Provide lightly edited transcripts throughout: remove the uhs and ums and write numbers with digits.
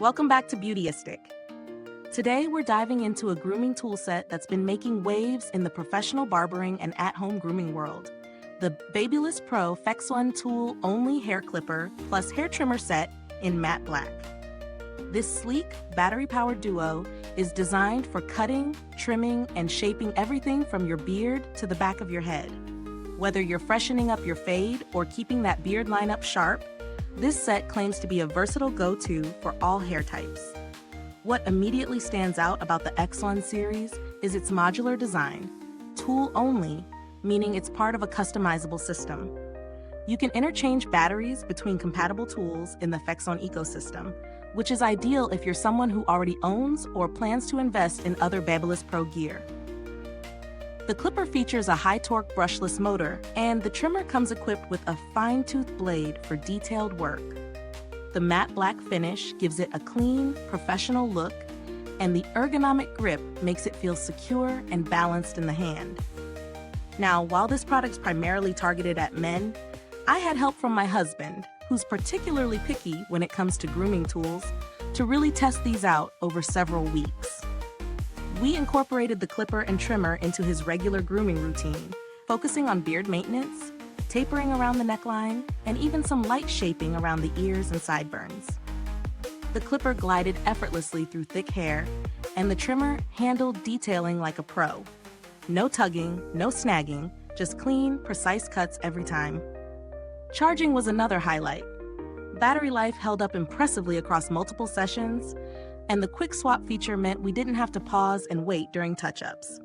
Welcome back to Beautyistic. Today we're diving into a grooming toolset that's been making waves in the professional barbering and at-home grooming world. The BaBylissPRO FXONE tool-only hair clipper plus hair trimmer set in matte black. This sleek, battery-powered duo is designed for cutting, trimming, and shaping everything from your beard to the back of your head. Whether you're freshening up your fade or keeping that beard lineup sharp, this set claims to be a versatile go-to for all hair types. What immediately stands out about the FXONE series is its modular design, tool-only, meaning it's part of a customizable system. You can interchange batteries between compatible tools in the FXONE ecosystem, which is ideal if you're someone who already owns or plans to invest in other BaBylissPRO gear. The clipper features a high-torque brushless motor, and the trimmer comes equipped with a fine-tooth blade for detailed work. The matte black finish gives it a clean, professional look, and the ergonomic grip makes it feel secure and balanced in the hand. Now, while this product's primarily targeted at men, I had help from my husband, who's particularly picky when it comes to grooming tools, to really test these out over several weeks. We incorporated the clipper and trimmer into his regular grooming routine, focusing on beard maintenance, tapering around the neckline, and even some light shaping around the ears and sideburns. The clipper glided effortlessly through thick hair, and the trimmer handled detailing like a pro. No tugging, no snagging, just clean, precise cuts every time. Charging was another highlight. Battery life held up impressively across multiple sessions, and the quick swap feature meant we didn't have to pause and wait during touch-ups.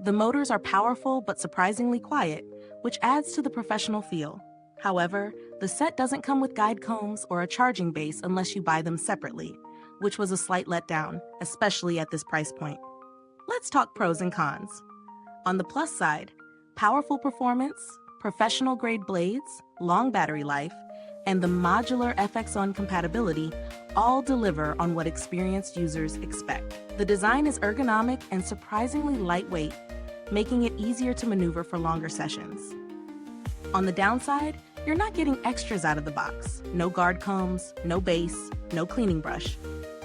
The motors are powerful but surprisingly quiet, which adds to the professional feel. However, the set doesn't come with guide combs or a charging base unless you buy them separately, which was a slight letdown, especially at this price point. Let's talk pros and cons. On the plus side, powerful performance, professional-grade blades, long battery life, and the modular FXONE compatibility all deliver on what experienced users expect. The design is ergonomic and surprisingly lightweight, making it easier to maneuver for longer sessions. On the downside, you're not getting extras out of the box. No guard combs, no base, no cleaning brush,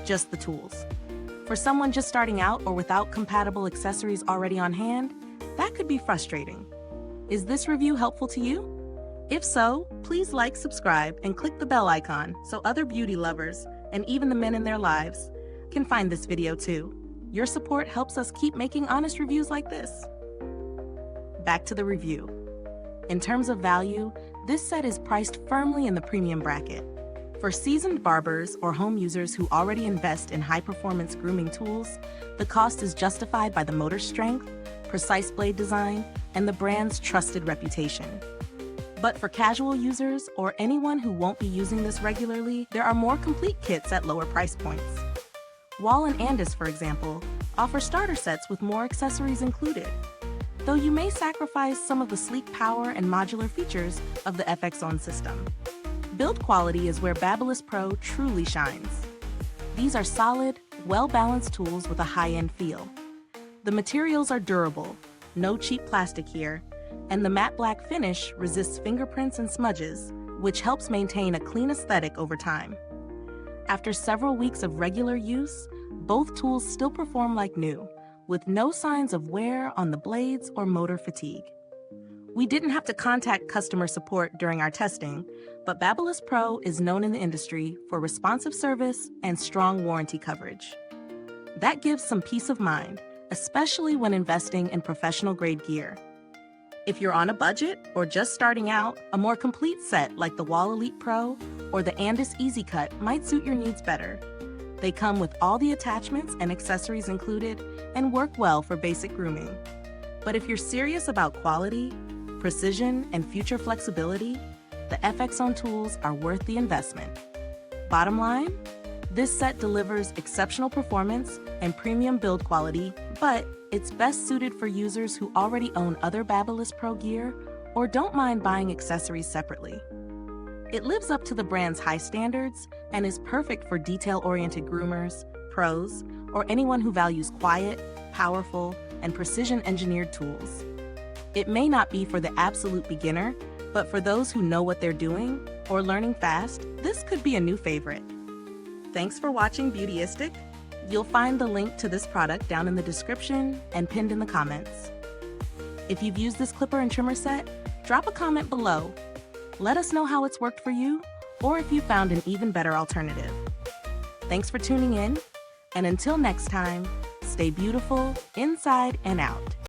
just the tools. For someone just starting out or without compatible accessories already on hand, that could be frustrating. Is this review helpful to you? If so, please like, subscribe, and click the bell icon so other beauty lovers, and even the men in their lives, can find this video too. Your support helps us keep making honest reviews like this. Back to the review. In terms of value, this set is priced firmly in the premium bracket. For seasoned barbers or home users who already invest in high-performance grooming tools, the cost is justified by the motor strength, precise blade design, and the brand's trusted reputation. But for casual users or anyone who won't be using this regularly, there are more complete kits at lower price points. Wall and Andis, for example, offer starter sets with more accessories included, though you may sacrifice some of the sleek power and modular features of the FXONE system. Build quality is where BaBylissPRO truly shines. These are solid, well-balanced tools with a high-end feel. The materials are durable, no cheap plastic here, and the matte black finish resists fingerprints and smudges, which helps maintain a clean aesthetic over time. After several weeks of regular use, both tools still perform like new, with no signs of wear on the blades or motor fatigue. We didn't have to contact customer support during our testing, but BaBylissPRO is known in the industry for responsive service and strong warranty coverage. That gives some peace of mind, especially when investing in professional-grade gear. If you're on a budget or just starting out, a more complete set like the Wall Elite Pro or the Andis Easy Cut might suit your needs better. They come with all the attachments and accessories included and work well for basic grooming. But if you're serious about quality, precision, and future flexibility, the FXONE tools are worth the investment. Bottom line, this set delivers exceptional performance and premium build quality, but it's best suited for users who already own other BaBylissPRO gear or don't mind buying accessories separately. It lives up to the brand's high standards and is perfect for detail-oriented groomers, pros, or anyone who values quiet, powerful, and precision-engineered tools. It may not be for the absolute beginner, but for those who know what they're doing or learning fast, this could be a new favorite. Thanks for watching Beautyistic. You'll find the link to this product down in the description and pinned in the comments. If you've used this clipper and trimmer set, drop a comment below. Let us know how it's worked for you, or if you found an even better alternative. Thanks for tuning in, and until next time, stay beautiful inside and out.